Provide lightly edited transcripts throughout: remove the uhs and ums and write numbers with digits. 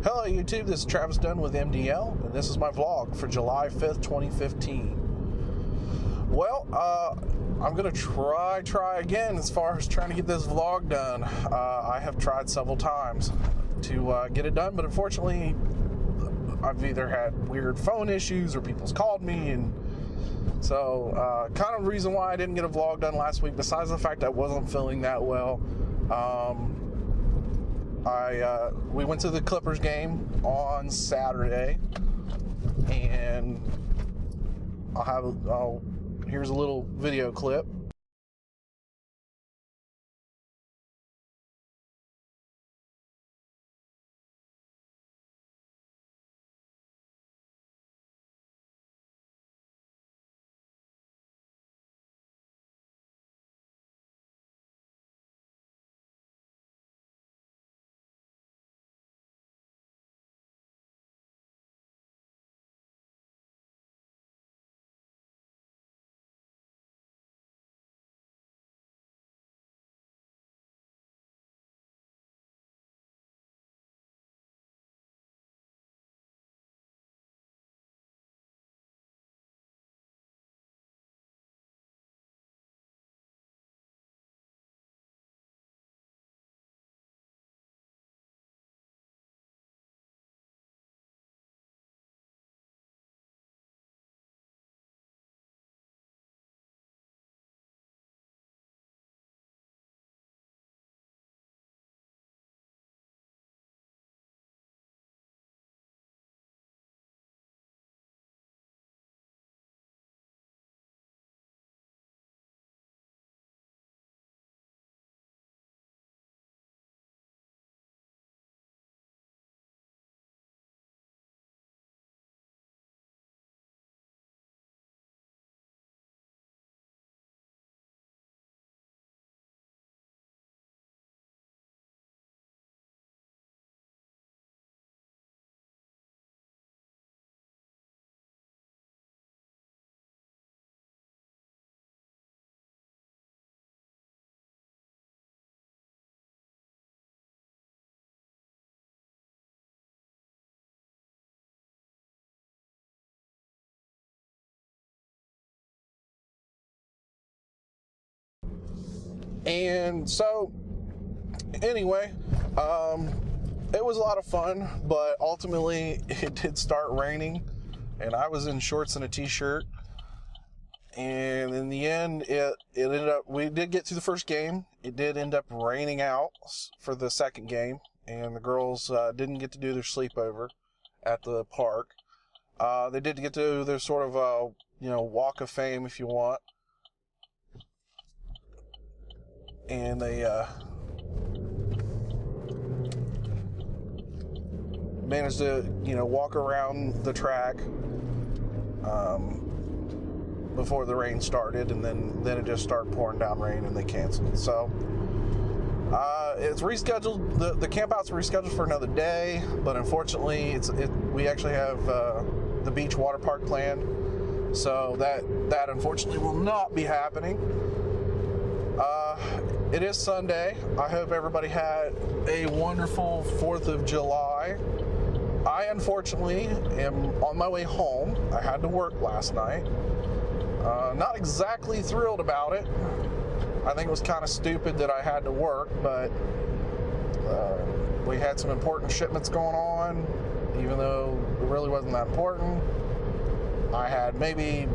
Hello YouTube, this is Travis Dunn with MDL, and this is my vlog for July 5th, 2015. Well, I'm going to try again as far as trying to get this vlog done. I have tried several times to get it done, but unfortunately, I've either had weird phone issues or people's called me, and so kind of the reason why I didn't get a vlog done last week, besides the fact I wasn't feeling that well. We went to the Clippers game on Saturday, and here's a little video clip. And so, anyway, it was a lot of fun, but ultimately it did start raining, and I was in shorts and a t-shirt. And in the end, it ended up, we did get to the first game. It did end up raining out for the second game, and the girls didn't get to do their sleepover at the park. They did get to do their sort of, walk of fame, if you want. And they managed to, walk around the track before the rain started, and then it just started pouring down rain, and they canceled. So it's rescheduled. The campout's rescheduled for another day, but unfortunately, we actually have the beach water park planned, so that unfortunately will not be happening. It is Sunday. I hope everybody had a wonderful 4th of July. I unfortunately am on my way home. I had to work last night. Not exactly thrilled about it. I think it was kind of stupid that I had to work, but we had some important shipments going on, even though it really wasn't that important. I had maybe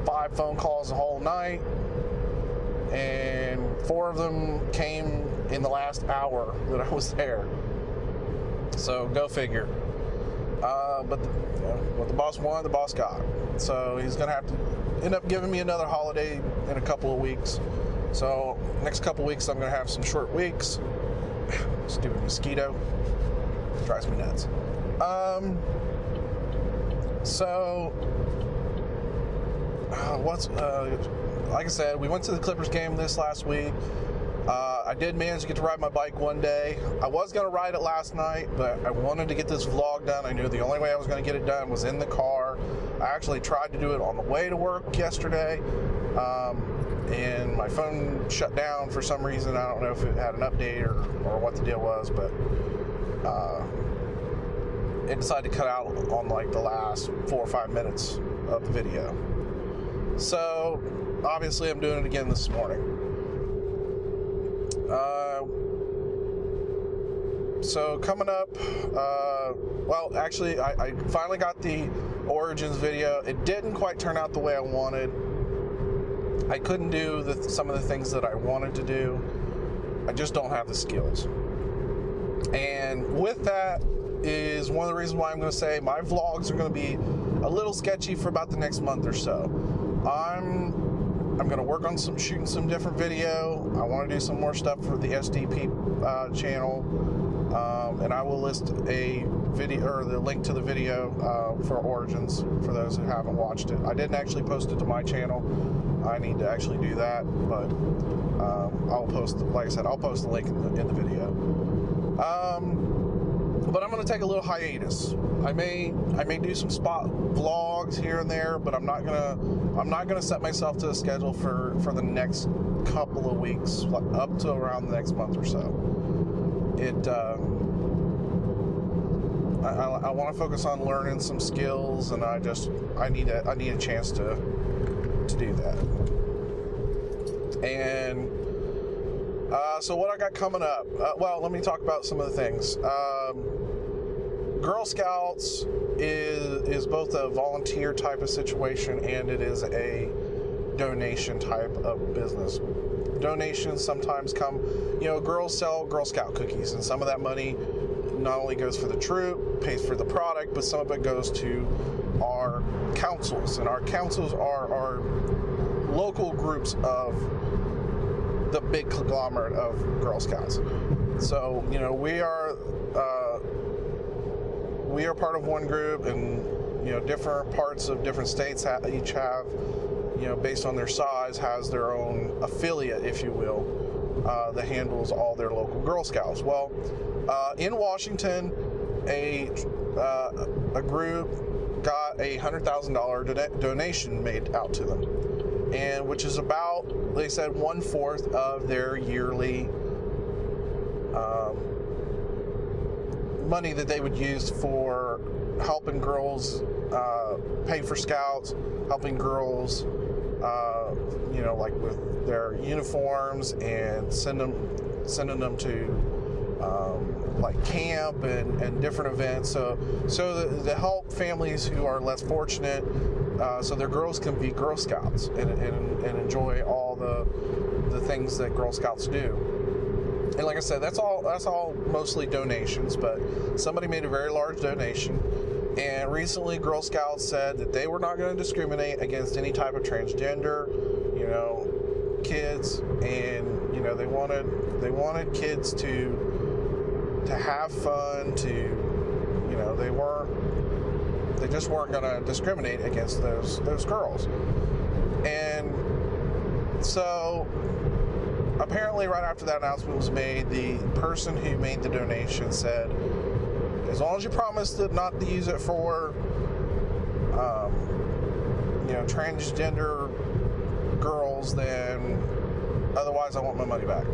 5 phone calls the whole night, and 4 of them came in the last hour that I was there. So go figure. But what the boss wanted, the boss got. So he's gonna have to end up giving me another holiday in a couple of weeks. So next couple of weeks I'm gonna have some short weeks. Stupid mosquito drives me nuts. Like I said, we went to the Clippers game this last week. I did manage to get to ride my bike one day. I was going to ride it last night, but I wanted to get this vlog done. I knew the only way I was going to get it done was in the car. I actually tried to do it on the way to work yesterday, and my phone shut down for some reason. I don't know if it had an update or what the deal was, but it decided to cut out on like the last 4 or 5 minutes of the video. So obviously I'm doing it again this morning. So coming up, well, actually, I finally got the Origins video. It didn't quite turn out the way I wanted. I couldn't do some of the things that I wanted to do. I just don't have the skills. And with that is one of the reasons why I'm going to say my vlogs are going to be a little sketchy for about the next month or so. I'm going to work on shooting some different video. I want to do some more stuff for the SDP channel. And I will list a video, or the link to the video for Origins for those who haven't watched it. I didn't actually post it to my channel. I need to actually do that, but I'll post, like I said, I'll post the link in the video. But I'm going to take a little hiatus. I may do some spot vlogs here and there, but I'm not gonna set myself to a schedule for the next couple of weeks, like up to around the next month or so. I want to focus on learning some skills, and I need a chance to do that. And so what I got coming up? Well, let me talk about some of the things. Girl Scouts is both a volunteer type of situation, and it is a donation type of business. Donations sometimes come, girls sell Girl Scout cookies, and some of that money not only goes for the troop, pays for the product, but some of it goes to our councils, and our councils are local groups of the big conglomerate of Girl Scouts. So, we are part of one group, and different parts of different states each have, based on their size, has their own affiliate, if you will, that handles all their local Girl Scouts. Well, in Washington, a group got a $100,000 donation made out to them, and which is about, they said, 1/4 of their yearly money that they would use for helping girls pay for scouts, helping girls, like with their uniforms, and sending them to like camp and different events. So to help families who are less fortunate, so their girls can be Girl Scouts and enjoy all the things that Girl Scouts do. And like I said, that's all mostly donations, but somebody made a very large donation. And recently, Girl Scouts said that they were not going to discriminate against any type of transgender, kids, and they wanted kids to have fun, they just weren't going to discriminate against those girls. And so apparently, right after that announcement was made, the person who made the donation said, as long as you promise to not to use it for, transgender girls, then otherwise I want my money back.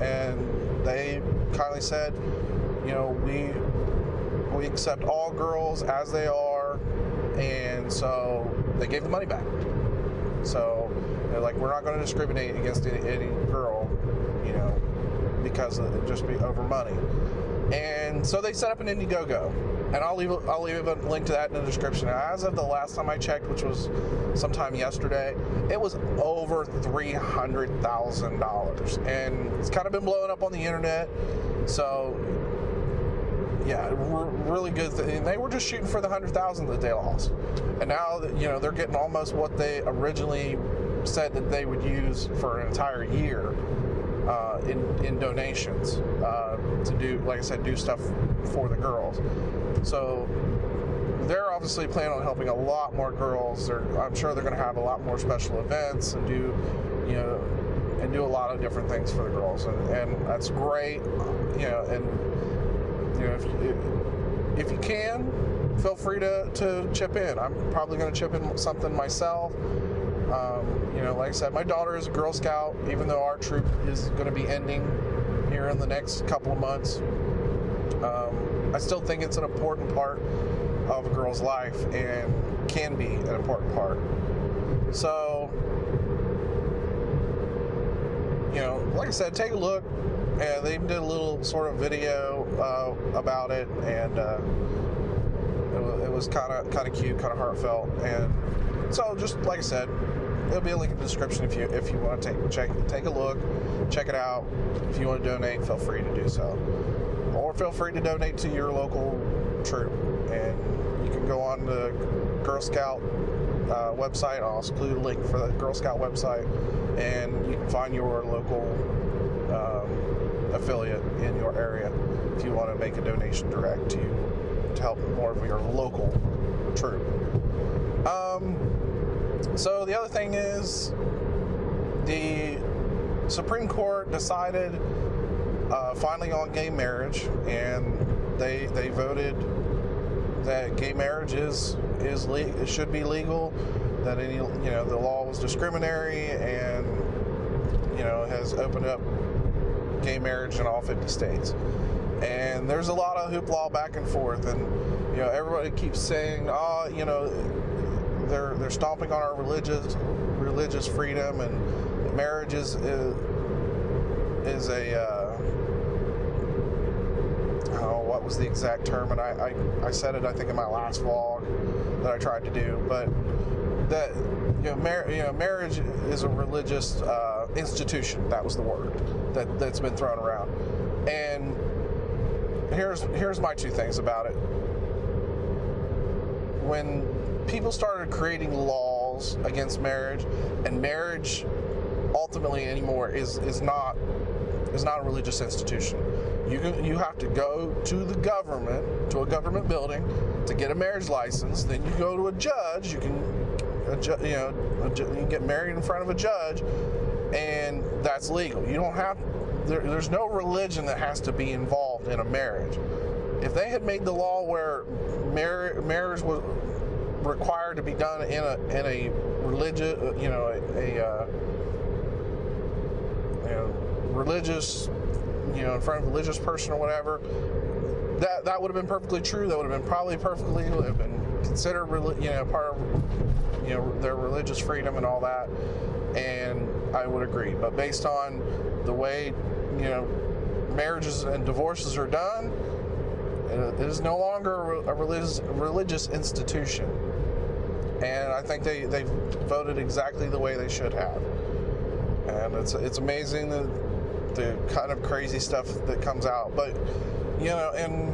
And they kindly said, we accept all girls as they are, and so they gave the money back. So they're like, we're not going to discriminate against any girl, because of it just be over money. And so they set up an Indiegogo, and I'll leave a link to that in the description. As of the last time I checked, which was sometime yesterday, it was over $300,000, and it's kind of been blowing up on the internet. So yeah, really good thing. They were just shooting for the $100,000 that they lost, and now they're getting almost what they originally said that they would use for an entire year in donations to do, like I said, do stuff for the girls. So they're obviously planning on helping a lot more girls. I'm sure they're going to have a lot more special events and do a lot of different things for the girls, and that's great. If you can, feel free to chip in. I'm probably going to chip in something myself. Like I said, my daughter is a Girl Scout, even though our troop is going to be ending here in the next couple of months. I I still think it's an important part of a girl's life and can be an important part. So, like I said, take a look. And they did a little sort of video about it, and it was kind of cute, kind of heartfelt. And so, just like I said, there'll be a link in the description if you want to take a look, check it out. If you want to donate, feel free to do so, or feel free to donate to your local troop. And you can go on the Girl Scout website. I'll include a link for the Girl Scout website, and you can find your local affiliate in your area if you want to make a donation direct to help more of your local troop. So the other thing is, the Supreme Court decided finally on gay marriage, and they voted that gay marriage it should be legal, that the law was discriminatory, and has opened up gay marriage in all 50 states. And there's a lot of hoopla back and forth, and everybody keeps saying, they're stomping on our religious freedom, and marriage is a what was the exact term, and I said it, I think, in my last vlog that I tried to do, but that marriage is a religious institution. That was the word that's been thrown around. And here's my two things about it. When people started creating laws against marriage, and marriage ultimately anymore is not a religious institution. You have to go to the government, to a government building, to get a marriage license. Then you go to a judge. You can get married in front of a judge, and that's legal. You don't have. There's no religion that has to be involved in a marriage. If they had made the law where marriage was required to be done in a religious, religious, in front of a religious person or whatever, that would have been perfectly true. That would have been probably perfectly legal. It would have been considered, part of, their religious freedom and all that. And I would agree. But based on the way, marriages and divorces are done, it is no longer a religious institution. And I think they voted exactly the way they should have. And it's amazing the kind of crazy stuff that comes out. But, and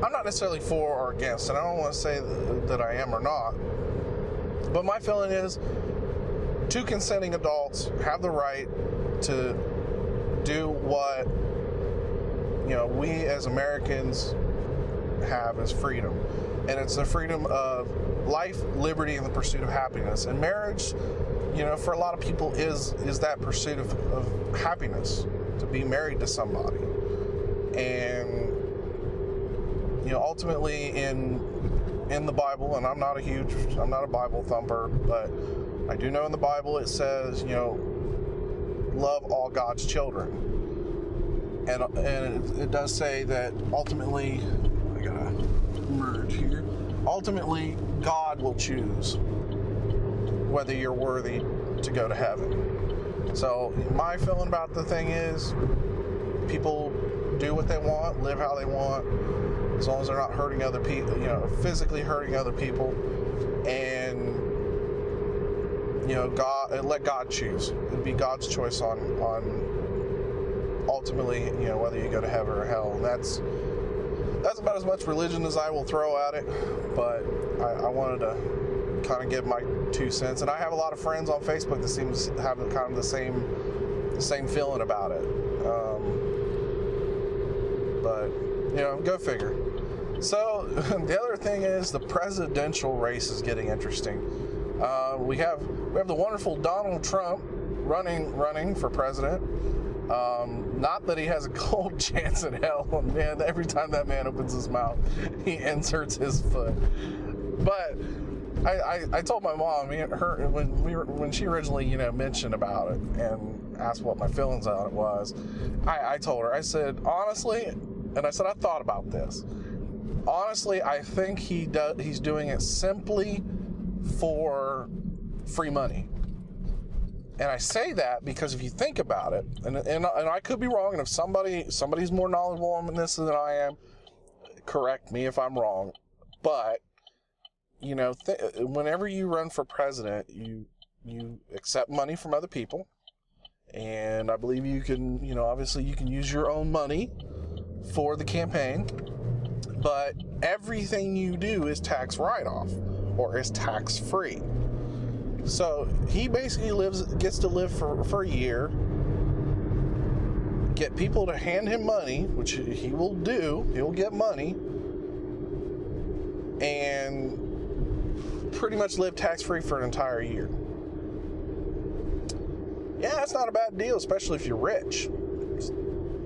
I'm not necessarily for or against, and I don't want to say that I am or not. But my feeling is, two consenting adults have the right to do what, we as Americans have as freedom. And it's the freedom of life, liberty, and the pursuit of happiness. And marriage, for a lot of people is that pursuit of happiness, to be married to somebody. And, ultimately in the Bible, and I'm not a Bible thumper, but I do know in the Bible it says, love all God's children. And it does say that ultimately, I gotta merge here, ultimately God will choose whether you're worthy to go to heaven. So my feeling about the thing is, people do what they want, live how they want, as long as they're not hurting other people, physically hurting other people, and God, and let God choose. It'd be God's choice on ultimately, whether you go to heaven or hell. And that's about as much religion as I will throw at it, but I wanted to kind of give my 2 cents. And I have a lot of friends on Facebook that seem to have kind of the same feeling about it. But go figure. So the other thing is, the presidential race is getting interesting. We have the wonderful Donald Trump running for president. Not that he has a cold chance in hell, man. Every time that man opens his mouth, he inserts his foot. But I told my mom, when she originally mentioned about it and asked what my feelings on it was, I told her, I said, honestly, and I said, I thought about this. Honestly, I think he's doing it simply for free money. And I say that because if you think about it, and I could be wrong, and if somebody's more knowledgeable on this than I am, correct me if I'm wrong. But, you know, whenever you run for president, you accept money from other people. And I believe you can, you know, obviously you can use your own money for the campaign. But everything you do is tax write-off or is tax-free. So he basically gets to live for a year, get people to hand him money, which he will do. He'll get money, and pretty much live tax-free for an entire year. Yeah, that's not a bad deal, especially if you're rich.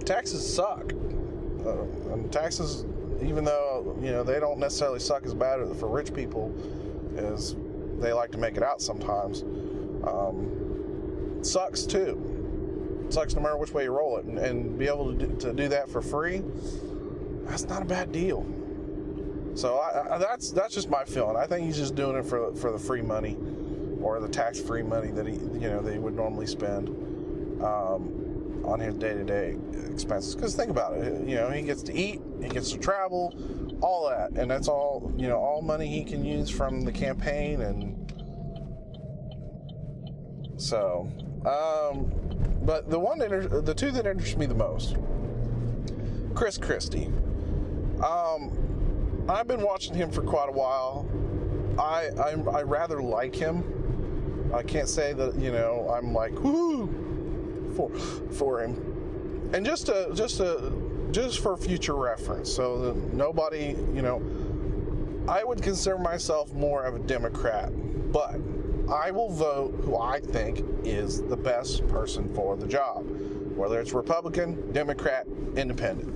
Taxes suck. And taxes, even though, you know, they don't necessarily suck as bad for rich people as they like to make it out sometimes, sucks too. It sucks no matter which way you roll it. And be able to do that for free, that's not a bad deal. So that's just my feeling. I think he's just doing it for the free money, or the tax-free money that he would normally spend on his day-to-day expenses. Because think about it, you know, he gets to eat, he gets to travel, all that, and that's all, you know, all money he can use from the campaign. And so, but the two that interest me the most, Chris Christie. I've been watching him for quite a while. I rather like him. I can't say that, you know, I'm like woo for him. And just for future reference, so that nobody, you know, I would consider myself more of a Democrat, but I will vote who I think is the best person for the job, whether it's Republican, Democrat, Independent.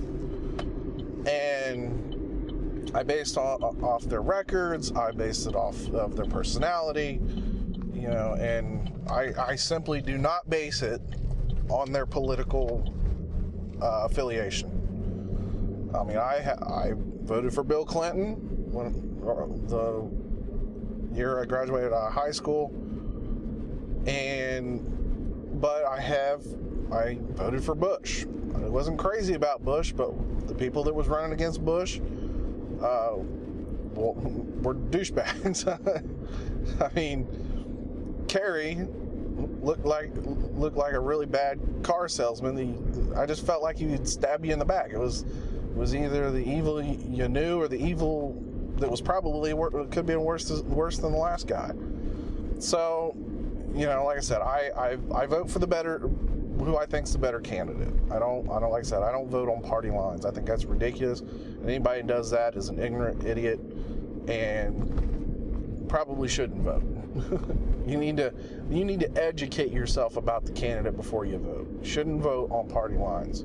And I based off their records, I based it off of their personality, you know, and I simply do not base it on their political affiliation. I mean, I voted for Bill Clinton when the year I graduated out of high school, but I voted for Bush. I wasn't crazy about Bush, but the people that was running against Bush were douchebags. I mean, Kerry looked like a really bad car salesman. I just felt like he would stab you in the back. It was either the evil you knew or the evil that was probably could have been worse than the last guy. So, you know, like I said, I vote for the better, who I think's the better candidate. I don't like I said, I don't vote on party lines. I think that's ridiculous. And anybody who does that is an ignorant idiot and probably shouldn't vote. You need to educate yourself about the candidate before you vote. You shouldn't vote on party lines.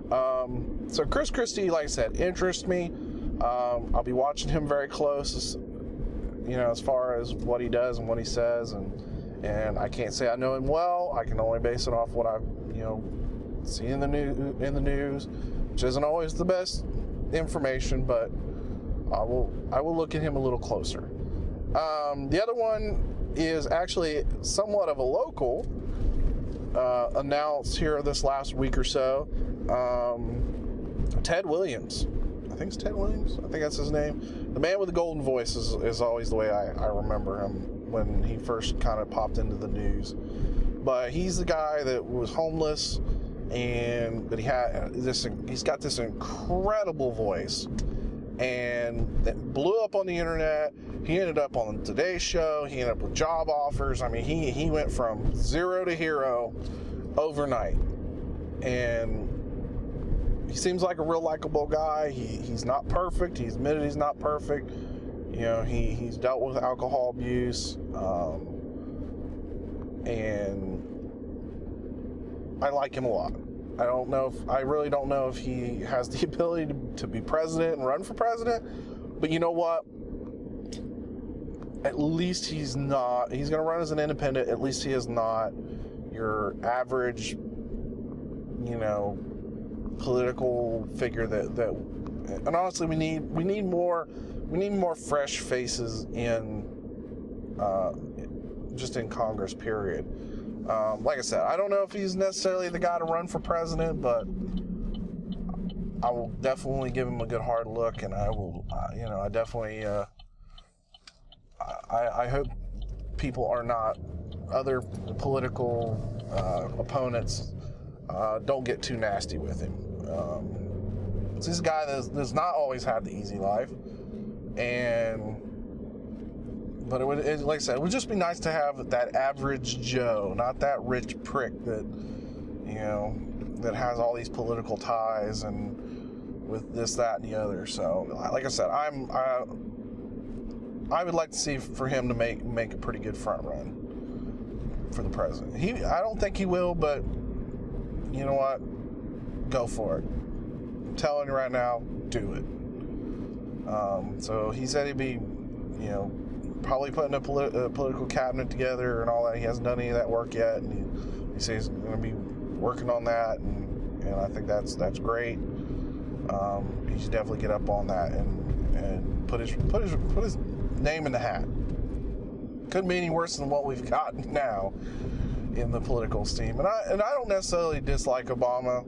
So Chris Christie, like I said, interests me. I'll be watching him very close, you know, as far as what he does and what he says, and I can't say I know him well. I can only base it off what I've, you know, seen in the news, which isn't always the best information, but I will look at him a little closer. The other one is actually somewhat of a local, announced here this last week or so. Ted Williams. I think it's Ted Williams. I think that's his name. The man with the golden voice is always the way I remember him when he first kind of popped into the news. But he's the guy that was homeless, but he's got this incredible voice, and that blew up on the internet. He ended up on the Today Show. He ended up with job offers. I mean, he went from zero to hero overnight. And he seems like a real likable guy. He's not perfect. He admitted he's not perfect. You know, he's dealt with alcohol abuse. And I like him a lot. I really don't know if he has the ability to be president and run for president. But you know what? At least he's going to run as an independent. At least he is not your average, you know, political figure that and honestly we need more fresh faces in just in Congress, period. Like I said, I don't know if he's necessarily the guy to run for president, but I will definitely give him a good hard look, and I will, I definitely, I hope people are not, other political opponents don't get too nasty with him. This guy that's not always had the easy life, but like I said, it would just be nice to have that average Joe, not that rich prick that, that has all these political ties and with this, that, and the other. So, like I said, I would like to see for him to make a pretty good front run for the president. I don't think he will, but you know what? Go for it. I'm telling you right now, do it. So he said he'd be, probably putting a political cabinet together and all that. He hasn't done any of that work yet, and he says he's going to be working on that, and I think that's great. He should definitely get up on that and put his name in the hat. Couldn't be any worse than what we've got now in the political steam. And I don't necessarily dislike Obama.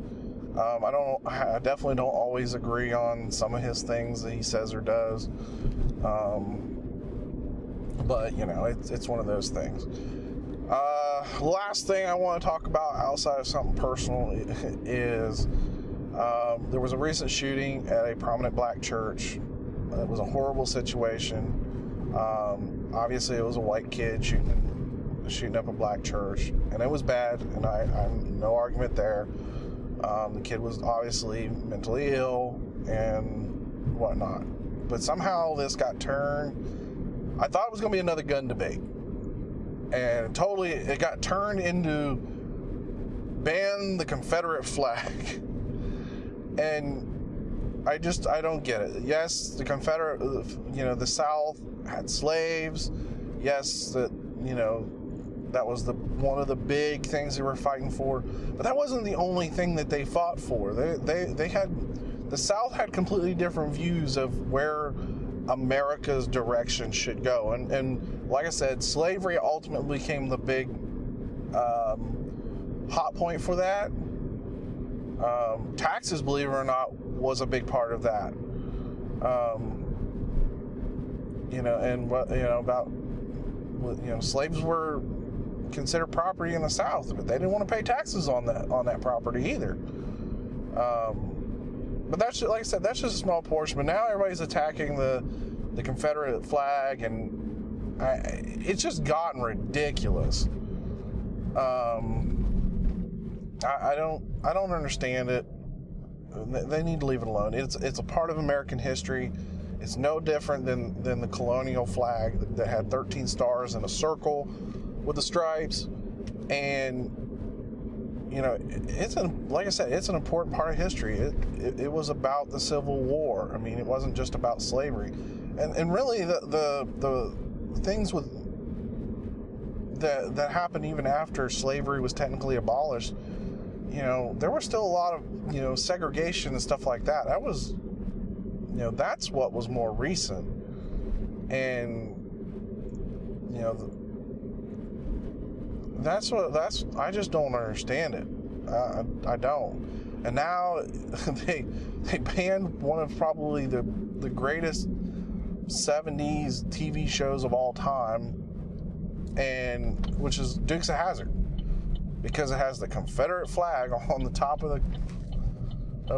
I definitely don't always agree on some of his things that he says or does. But it's one of those things. Last thing I want to talk about outside of something personal is there was a recent shooting at a prominent black church. It was a horrible situation. Obviously, it was a white kid shooting up a black church, and it was bad, and I'm no argument there. The kid was obviously mentally ill and whatnot, but somehow this got turned. I thought it was going to be another gun debate, and it got turned into ban the Confederate flag. And I don't get it. Yes, the Confederate, the South had slaves. Yes, that was one of the big things they were fighting for. But that wasn't the only thing that they fought for. The South had completely different views of where America's direction should go. And like I said, slavery ultimately became the big hot point for that. Taxes, believe it or not, was a big part of that. Slaves were considered property in the South, but they didn't want to pay taxes on that property either. But that's, like I said, that's just a small portion. But now everybody's attacking the Confederate flag, and it's just gotten ridiculous. I don't understand it. They need to leave it alone. It's a part of American history. It's no different than the colonial flag that had 13 stars in a circle with the stripes. And like I said, it's an important part of history. It was about the Civil War. I mean, it wasn't just about slavery. And really the things that happened even after slavery was technically abolished, there was still a lot of, segregation and stuff like that. That was, that's what was more recent. And, I just don't understand it. I don't. And now they banned one of probably the greatest 70s TV shows of all time, which is Dukes of Hazzard, because it has the Confederate flag on the top of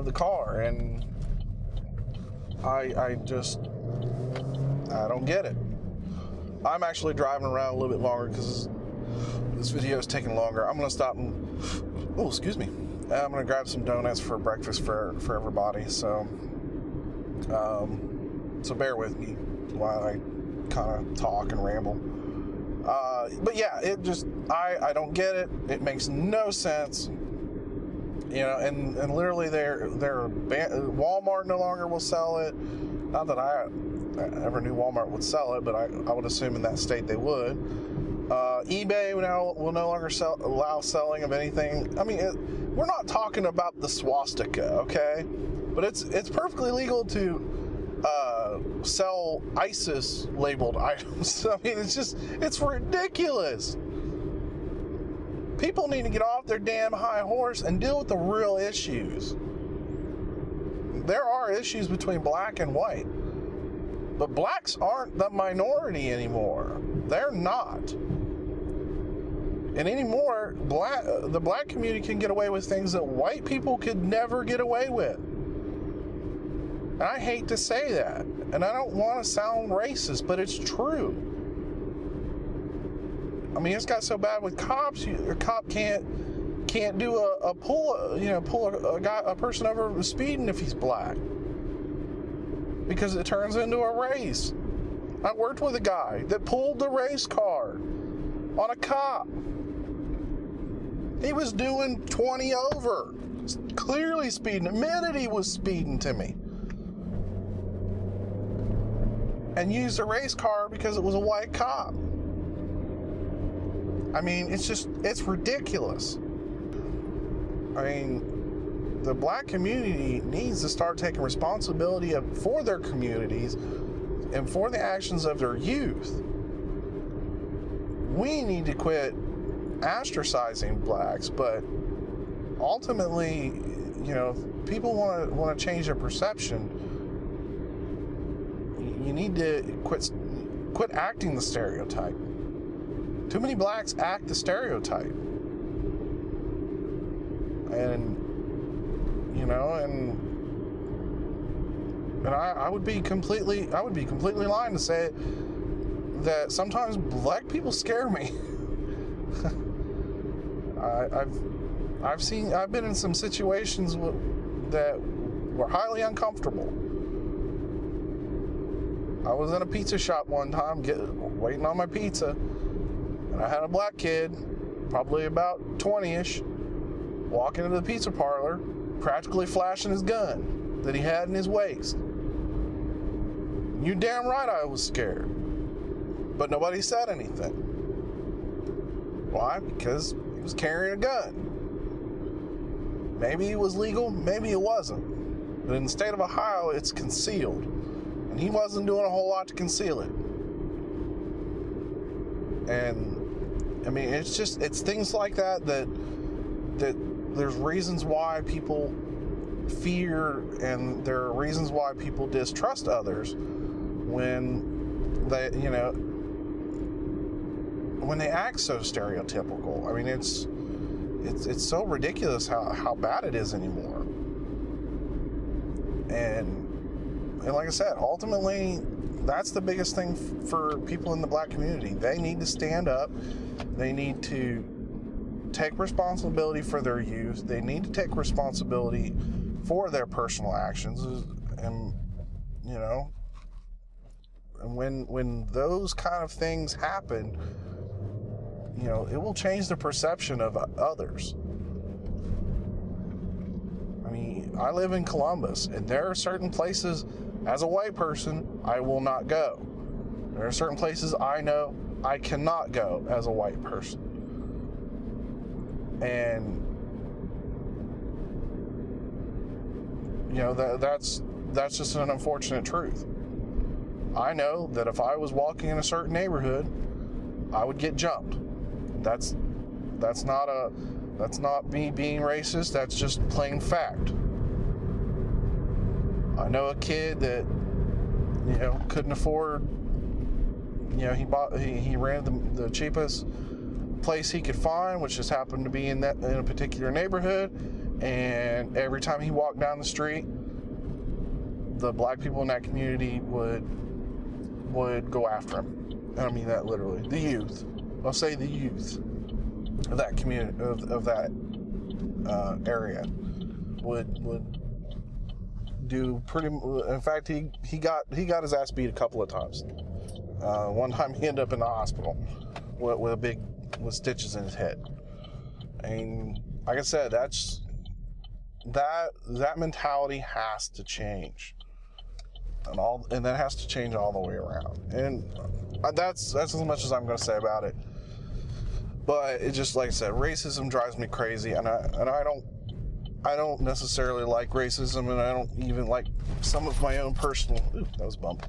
the car, and I don't get it. I'm actually driving around a little bit longer because this video is taking longer. I'm gonna stop and excuse me. I'm gonna grab some donuts for breakfast for everybody. So bear with me while I kind of talk and ramble. But yeah, I don't get it. It makes no sense. And literally Walmart no longer will sell it. Not that I ever knew Walmart would sell it, but I would assume in that state they would. eBay will no longer allow selling of anything. I mean, we're not talking about the swastika, okay? But it's perfectly legal to sell ISIS labeled items. I mean, it's ridiculous. People need to get off their damn high horse and deal with the real issues. There are issues between black and white, but blacks aren't the minority anymore. They're not. And anymore, the black community can get away with things that white people could never get away with. And I hate to say that, and I don't want to sound racist, but it's true. I mean, it's got so bad with cops. A cop can't do a pull a person over speeding if he's black, because it turns into a race. I worked with a guy that pulled the race car on a cop. He was doing 20 over, clearly speeding, admitted he was speeding to me, and used a race car because it was a white cop. I mean, it's ridiculous. I mean, the black community needs to start taking responsibility for their communities and for the actions of their youth. We need to quit ostracizing blacks, but ultimately, people want to change their perception. You need to quit acting the stereotype. Too many blacks act the stereotype. And I would be completely lying to say that sometimes black people scare me. I've been in some situations that were highly uncomfortable. I was in a pizza shop one time waiting on my pizza, and I had a black kid, probably about 20-ish, walking into the pizza parlor, practically flashing his gun that he had in his waist. You damn right I was scared. But nobody said anything. Why? Because he was carrying a gun. Maybe it was legal, maybe it wasn't. But in the state of Ohio, it's concealed. And he wasn't doing a whole lot to conceal it. And, I mean, it's things like that there's reasons why people fear, and there are reasons why people distrust others when they act so stereotypical. I mean, it's so ridiculous how bad it is anymore. And like I said, ultimately, that's the biggest thing for people in the black community. They need to stand up. They need to take responsibility for their youth. They need to take responsibility for their personal actions. And, and when those kind of things happen, it will change the perception of others. I mean, I live in Columbus, and there are certain places, as a white person, I will not go. There are certain places I know I cannot go as a white person. And, that's just an unfortunate truth. I know that if I was walking in a certain neighborhood, I would get jumped. That's not me being racist. That's just plain fact. I know a kid that couldn't afford. He ran the cheapest place he could find, which just happened to be in a particular neighborhood. And every time he walked down the street, the black people in that community would go after him. And I mean that literally. The youth. I'll say the youth of that community, of that area would do pretty. In fact, he got his ass beat a couple of times. One time he ended up in the hospital with stitches in his head. And like I said, that mentality has to change, and that has to change all the way around. And that's as much as I'm going to say about it. But it just, like I said, racism drives me crazy, and I don't necessarily like racism, and I don't even like some of my own personal, that was a bump,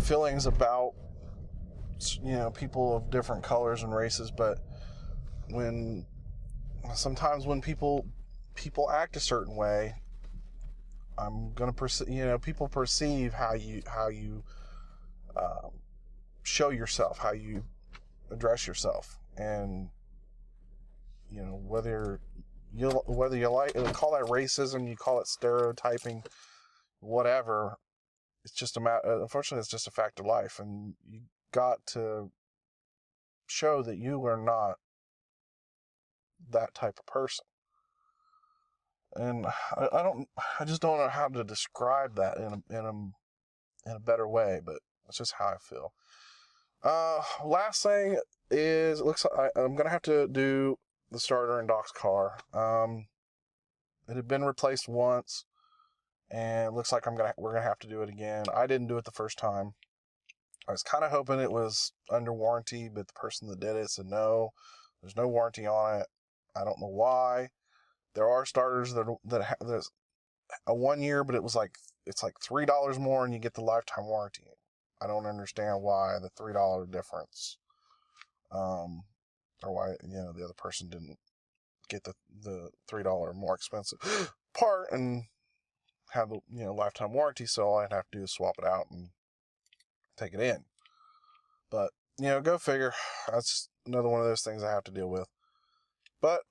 feelings about, people of different colors and races. But sometimes when people act a certain way, I'm gonna people perceive how you show yourself, how you address yourself, and whether you like call that racism, you call it stereotyping, whatever. It's just a matter. Unfortunately, it's just a fact of life, and you got to show that you are not that type of person. And I just don't know how to describe that in a better way, but it's just how I feel. Last thing is, it looks like I'm gonna have to do the starter in Doc's car. It had been replaced once, and it looks like we're gonna have to do it again. I didn't do it the first time. I was kind of hoping it was under warranty, but the person that did it said no, there's no warranty on it. I don't know why. There are starters there's a 1 year, but it's like $3 more, and you get the lifetime warranty. I don't understand why the $3 difference, or why the other person didn't get the $3 more expensive part and have the lifetime warranty. So all I'd have to do is swap it out and take it in. But go figure. That's another one of those things I have to deal with. But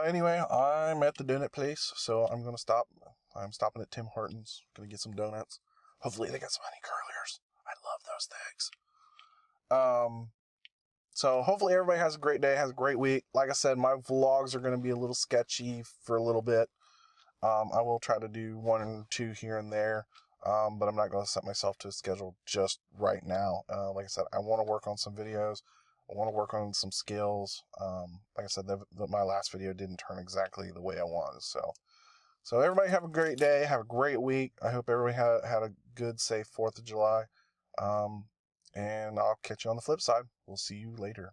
anyway, I'm at the donut place, so I'm gonna stop. I'm stopping at Tim Hortons. Gonna get some donuts. Hopefully they got some honey curlers. I love those things. So hopefully everybody has a great day, has a great week. Like I said, my vlogs are gonna be a little sketchy for a little bit. I will try to do 1 or 2 here and there, but I'm not gonna set myself to a schedule just right now. Like I said, I want to work on some videos. I want to work on some skills. Like I said, my last video didn't turn exactly the way I wanted. So everybody have a great day. Have a great week. I hope everybody had a good, safe 4th of July. And I'll catch you on the flip side. We'll see you later.